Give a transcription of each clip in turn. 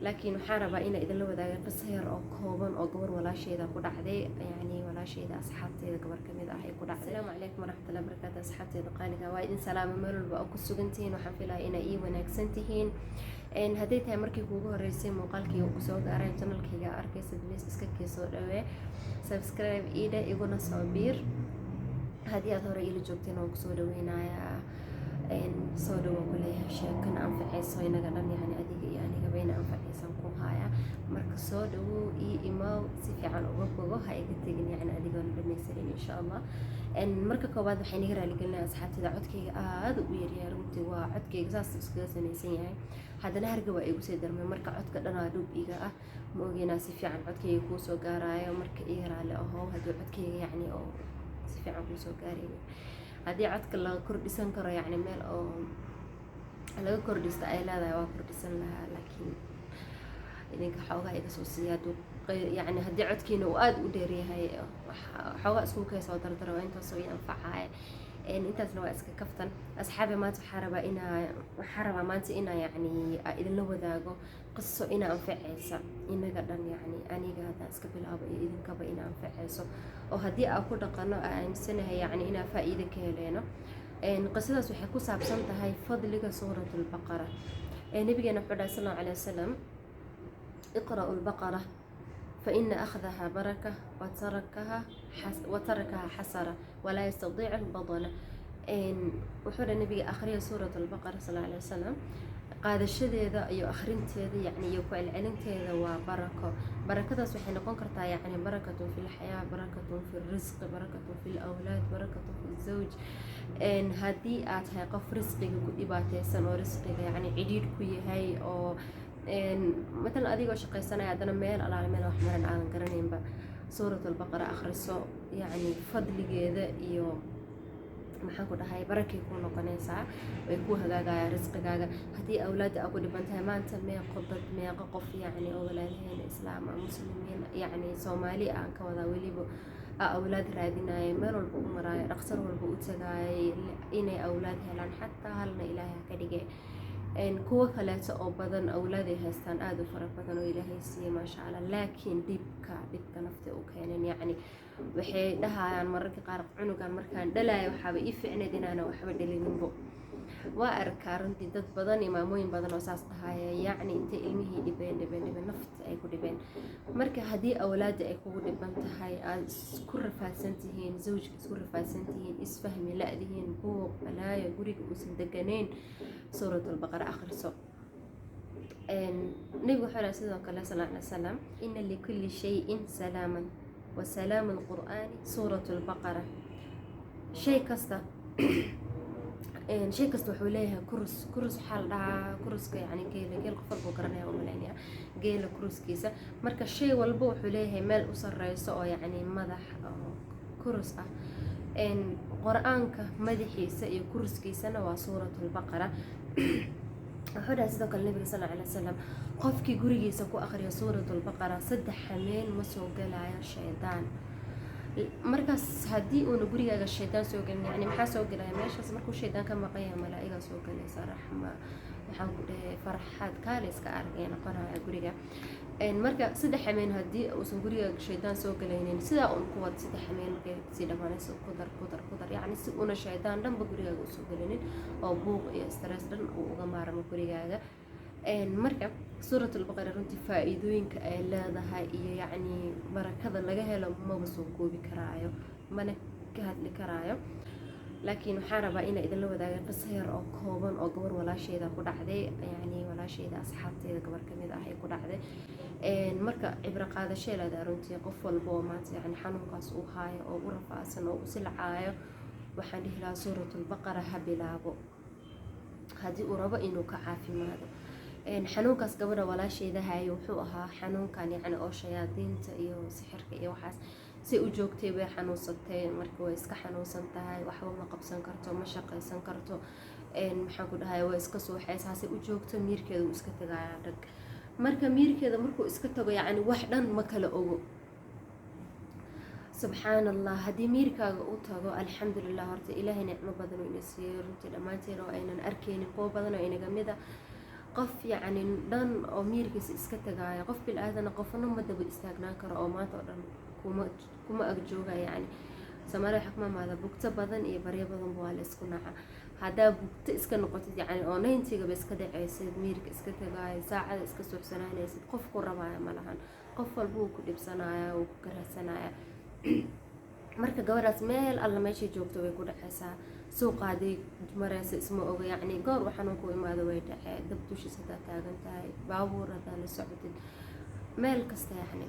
laakiin waxaan rabaa inaan idinla wadaago qiso yar oo kooban oo gabar walaasheeda ku dhacday, yani walaasheeda asxaabteeda gabar kamid ah ay ku dhacday. Assalaamu calaykum waraxmatullahi wabarakaatu. asxaabteeda qaaliga waa idin salaamo meel walba oo ku sugan tihiin. waxaan filayaa inay ii wanaagsan tihiin. hadday tahay markii kuugu horeysay muuqaalkayga ku soo gaaray channelkayga arkaysa please iska soo dhawee subscribe ida iguna soo biir. haddii aad hore ila joogteen waan kusoo dhaweynayaa soo dhawo kuleeyahay sheekan anfacayso inaga dhan, yani adiga iyo aniga bayna anfacaysan ku haya. marka soo dhawo ii imaaw si fiican uga bogo, ha iga tegin yani adigoona dhamaysanin insha allah. marka koowaad waxaan iga raaligelinayaa asxaabteyda, codkayga aad u yaryahay runtii, waa codkayga saas iskaga samaysan yahay, haddana harga waa igu sii darmay, marka codka dhanaa dhub iga ah, ma ogeynaa si fiican codkayga kuu soo gaaraayo. marka iga raali ahow haddii codkayga yani oo si fiican kuu soo gaarayo. haddii codka laga kordhisan karo yani meel oo laga kordhista ay leedahay waa kordhisan lahaa, laakiin idinka xoogaa iga soo siiya yani haddii codkiina uu aad u dheeryahay xoogaa isku kaysoo dardaro intaasoo i anfacaya. intaasna waa iska kaftan. asxaabi maanta waxaa rabaa maanta inaa yani idinla wadaago qiso ina anfacaysa inaga dhan, yani aniga haddaan iska bilaabo iyo idinkaba ina anfacayso, oo haddii aan ku dhaqano aaminsanahay yani inaa faa'iido ka heleeno. qisadaas waxay ku saabsan tahay fadliga suuratulbaqara. nabigeena wuxuu dhahay sal allahu alayhi wasalam, iqra'u lbaqara فإن أخذها بركة وتركها حسرة ولا يستطيع البطلة. وحول النبي آخرية سورة البقرة صلى الله عليه وسلم قاد الشديدة أيو أخرينتيدا يعني يوكو العلنتيدا وبركة. بركة سبحانه قنكرتا يعني بركة في الحياة، بركة في الرزق، بركة في الأولاد، بركة في الزوج. هذه آتها قف رزقك كدباتي سنو رزقك يعني عديد كوي هاي أو مثلا adigoo shaqaysanaya haddana meel alaale meel wax maran aan garanaynba suuratulbaqara akhriso, yani fadligeeda iyo maxaan ku dhahay barakay ku noqonaysaa, way ku hagaagaya risqigaaga. haddii awlaadda aa ku dhiban tahay maanta meeqo qof yani oo walaalaheena islaam muslimiin yani soomaali aan ka wadaa weliba awlaad raadinaya, meel walba u maraayo, dhaqsar walba u tagaayay inay awlaad helaan, xataa halna ilaahay ha ka dhigay. kuwa kaleeto oo badan awlaaday haystaan aad u fara badan oo ilaahay siiyey maasha allah, laakiin dhibka nafta u keeneen yani waxay dhahayaan mararka qaar cunugan markaan dhalayo waxaaba ii ficneed inaana waxba dhalininbo. waa arkaa runtii dad badan imaamooyin badan oo saas dhahaya, yacni intay ilmihii dhibeen nafta ay ku dhibeen. marka haddii awlaadda ay kugu dhiban tahay, aad isku rafaadsan tihiin, zawjka isku rafaadsan tihiin, isfahmi la-dihiin, buuq balaayo guriga uusan deganeyn, suuratulbaqara akhriso. nabigu wuxuu dhahay sidoo kale sal alla alay wasalam, ina likulli shayin salaaman wa salaamu lqur'aani suuratulbaqara. shay kasta wuxuu leeyahay kurus waxaa la dhahaa kuruska yani geel qof walbuu garanaya u malaynaya geela kuruskiisa. marka shay walba wuxuu leeyahay meel u sareyso oo yani madax kurus ah. qur-aanka madaxiisa iyo kuruskiisana waa suuratulbaqara. wuxuu dhahay sidoo kale nabiga sal alla alay wasalam, qofkii gurigiisa ku akhriya suuratulbaqara 3 habeen ma soo galayo shaydaan. markaas haddii uuna gurigaaga shaydaan soo gelin, yani maxaa soo gelaya meeshaas markuu shaydaan ka maqan yahay, malaa'iga soo galaysa, raxma waxaan ku dhahay farxaad kaale iska argay noqonaya guriga. marka 3 habeen haddii uusan gurigaaga shaydaan soo galaynin, sidaa uun ku wad 3 habeen markay sii dhamaanayso ku dar yani si una shaydaan dhanba gurigaaga usoo gelinin oo buuq iyo stress dhan uu uga maarmo gurigaaga. marka suuratulbaqara runtii faa'iidooyinka ay leedahay iyo yacni barakada laga helo maba soo koobi karaayo, mana ka hadli karaayo. laakiin waxaan rabaa inaan idinla wadaago qiso yar oo kooban oo gabar walaasheeda ku dhacday, yani walaasheeda asxaabteeda gabar kamid ah ay ku dhacday. marka cibro qaadashay leedahay runtii, qof walba oo maanta yani xanuunkaas uu haayo oo u rafaadsan oo u silcaayo, waxaan dhihi lahaa suuratulbaqara ha bilaabo haddii uu rabo inuu ka caafimaado. xanuunkaas gabadha walaasheeda hayo wuxuu ahaa xanuunkan yani oo shayaadiinta iyo sixirka iyo waxaas si u joogtay way xanuunsatay. marka way iska xanuunsan tahay, waxba ma qabsan karto, ma shaqaysan karto, maxaan ku dhahay way iska suuxaysaa, si u joogto miirkeeda uu iska tagayaa dhag. marka miirkeeda markuu iska tago yani wax dhan ma kala ogo. subxaan allah, haddii miirkaaga u tago alxamdulilah, horta ilaahay nicmo badan oo ina siiyey runtii dhammaanteen oo aynan arkaynin, kuwo badan oo inaga mida qof yacni dhan oo miirkiisa iska tagaaya, qof bil aadana qofna ma daba istaagnaan karo oo maanta oo dhan kuma agjooga yacni. Soomaali waxaa kuma maada bugto badan iyo baryo badanba waa la isku naca. haddaa bugto iska noqotid yacni oo 90gaba iska dhacaysid, miirka iska tagaaya, saacada iska suuxsanaanaysid, qof ku rabaya ma lahan. qof walba wuu ku dhibsanaya, wuu ku karahsanaya. marka gabadhaas meel alla meeshay joogto way ku dhacaysaa. suuqa hadday maraysa isma oga yacni goor waxaan ku imaado way dhacee, dab dushiis haddaa taagan tahay, baabuur haddaa la socotid, meel kasta yacni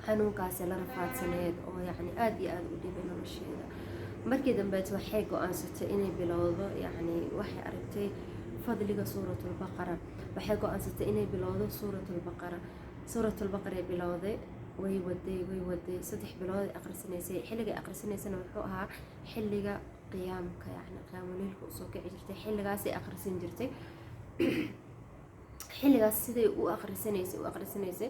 xanuunkaasi la rafaadsaneed oo yacni aad iyo aad u dhibay nolosheeda. markii dambeed waxay go-aansatay inay bilowdo yacni waxay aragtay fadliga suuratulbaqara, waxay go-aansatay inay bilowdo suuratulbaqara ay bilowday. way waday 3 bilood ay akhrisanaysay. xilliga akhrisanaysana wuxuu ahaa xilliga qiyaamka yacni qiyaamuleylka usoo kici jirtay, xilligaas ay akhrisan jirtay. xilligaas siday u akhrisanaysay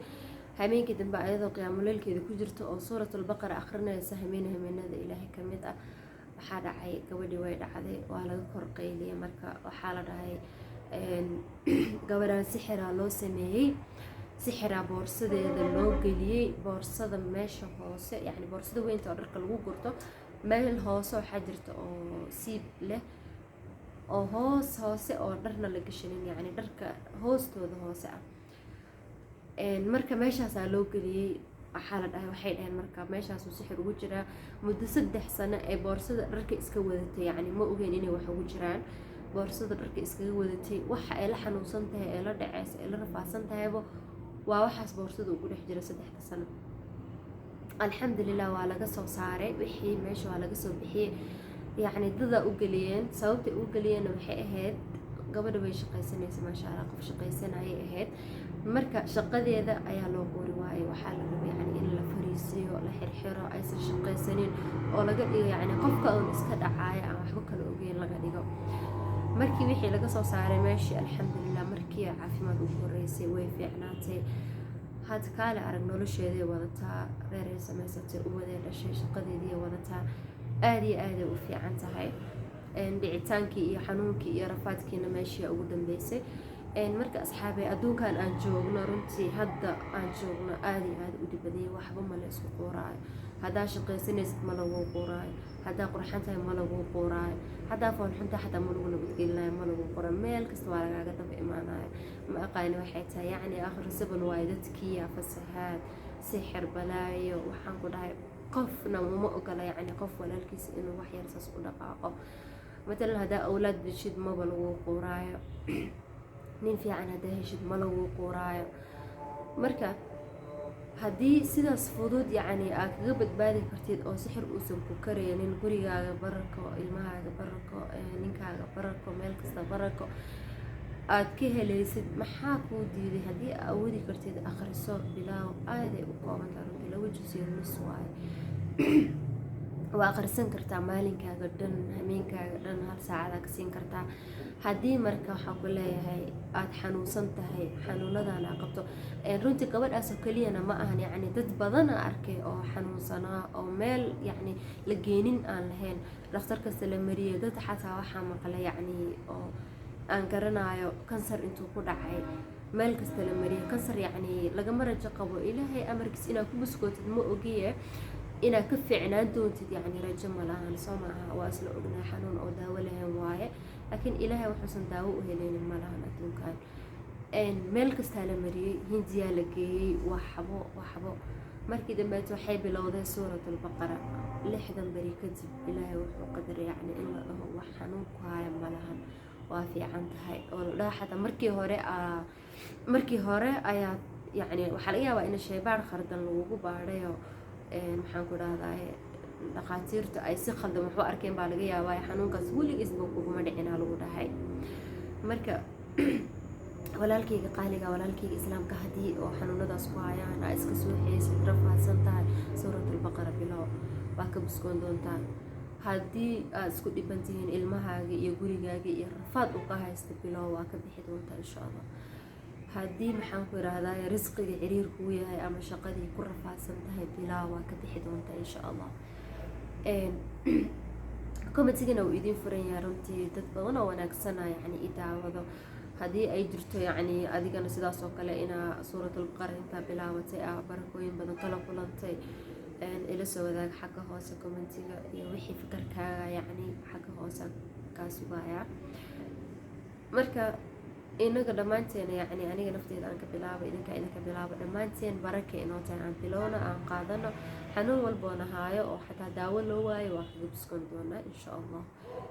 habeenkii dambe ayadoo qiyaamuleylkeeda ku jirto oo suuratulbaqara akhrinaysa habeenada ilaahay ka mid ah, waxaa dhacay gabadhii way dhacday, waa laga kor qayliyay. marka waxaa la dhahay gabadhaan sixiraa loo sameeyey, sixiraa boorsadeeda loo geliyey. boorsada meesha hoose yacni boorsada weynta oo dharka lagu gurto, meel hoose waxaa jirta oo siib leh oo hoose oo dharna la gashanin yacni dharka hoostooda hoose ah. marka meeshaasaa loo geliyey. waxaa la dhahay waxay dhaheen marka meeshaasuu sixir ugu jiraa. muddo 3 sano ee boorsada dharka iska wadatay yacni ma ogeyn inay wax ugu jiraan. boorsada dharka iskaga wadatay, waxa ay la xanuunsan tahay ee la dhaceysa ee la rafaadsan tahayba waa waxaas boorsada ugu dhex jira 3 sano. alxamdulilah waa laga soo saaray wixii meesha, waa laga soo bixiyey yacni dadaa u geliyeen. sababtay u geliyeenna waxay ahayd gabadha way shaqaysanaysa maasha allah, qof shaqaysanayay ahayd. marka shaqadeeda ayaa loo qori waayay. waxaa la rabay yacni in la fariisiyo, la xirxiro, aysan shaqaysanin oo laga dhigo yacni qofka uun iska dhacaaya aan waxba kala ogeyn laga dhigo. markii wixii laga soo saaray meeshii alxamdulilah, markii caafimaad ugu horeysay way fiicnaatay. had kaale arag nolosheeday wadataa, reeray samaysatay, uwaday dhashay, shaqadeedii wadataa, aad iyo aaday u fiican tahay. dhicitaankii iyo xanuunkii iyo rafaadkiina meeshii ugu dambeysay. marka asxaabay adduunkan aan joogno runtii hadda aan joogno aad iyo aad u dhibadiyay, waxba ma la isku quuraayo. haddaa shaqaysanaysid ma lagu quuraayo, haddaa qurxan tahay ma lagu quuraayo, haddaa foolxunta xataa ma lagu nabadgelinayo, ma lagu quuraayo. meel kasta waa lagaaga daba imaanayo. ma aqaani waxay tahay yacni akhrisaban waayo dadkiiya fasahaad, sixir, balaayo. waxaan ku dhahay qofna uma ogola yacni qof walaalkiisa inuu wax yar saas u dhaqaaqo. matalan haddaa awlaad deshid maba lagu quuraayo, nin fiican haddaa heshid ma lagu quuraayo. marka haddii sidaas fudud yacni aad kaga badbaadi kartid oo sixir uusan ku karaynin, gurigaaga barako, ilmahaaga barako, ninkaaga barako, meel kasta barako aad ka helaysid, maxaa kuu diiday? haddii aad awoodi kartid akhriso, bilaaw. aaday u koobantaa runtii 2 juz iyo nus waaye. waa akhrisan kartaa maalinkaaga dhan, habeenkaaga dhan, 1 saacada ka siin kartaa. haddii marka waxaa ku leeyahay aad xanuunsan tahay, xanuunadaan aad qabto, runtii gabadhaasoo keliyana ma ahan yacni dad badana arkay oo xanuunsanaa oo meel yacni la geenin aan lahayn, dhakhtar kasta la mariyay. dad xataa waxaa maqla yacni oo aan garanayo kansar intuu ku dhacay meel kasta la mariyay. kansar yacni lagama rajo qabo, ilaahay amarkiis inaad ku buskootid ma ogiye inaad ka fiicnaan doontid yacni rajo ma lahan, soo maaha. waa isla ognahay xanuun oo daawo lahayn waaye, laakiin ilaahay wuxuusan daawo u helaynin ma lahan adduunkan. meel kastaa la mariyey, hindiyaa la geeyey, waxbo. markii dambeed waxay bilowday suuratulbaqara. 60 beri kadib ilaahay wuxuu qadaray yacni in la dhaho wax xanuun ku haya ma lahan, waa fiican tahay. oo la dhaha xataa markii hore ayaa yacni waxaa laga yaabaa in shaybaar khardan lagugu baadhayo, maxaan ku dhahdaa dhaqaatiirtu ay si khaldan waxu arkeen baa laga yaabaa. xanuunkaas weligiisba kuguma dhicinaa lagu dhahay. marka walaalkayga qaaliga, walaalkayga islaamka, haddii oo xanuunadaas ku hayaan aa iska soo xeesid, rafaadsan tahay, suuratulbaqara bilow, waa ka buskoon doontaa. haddii aad isku dhiban tihiin ilmahaaga iyo gurigaaga iyo rafaad u ka haysta bilow, waa ka bixi doontaa insha allah. haddii maxaan ku idhaahdaa risqiga ciriir kuu yahay ama shaqadii ku rafaadsan tahay bilow, waa ka bixi doontaa insha allah. commentigana wuu idiin furan yahay runtii. dad badan oo wanaagsana yacni i daawado haddii ay jirto yacni adigana sidaas oo kale inaa suuratul-baqara intaa bilaabatay barakooyin badan kala kulantay ila soo wadaag xagga hoose commentiga iyo wixii fikarkaaga yacni xagga hoose kaa sugaaya marka inaga dhammaanteena yacni aniga nafteeda aan ka bilaabo idinka bilaabo dhammaanteen baraka inoo tahay aan bilowna aan qaadano xanuun walboona haayo oo xataa daawo loo waayo waa kaga buskoon doonaa insha allah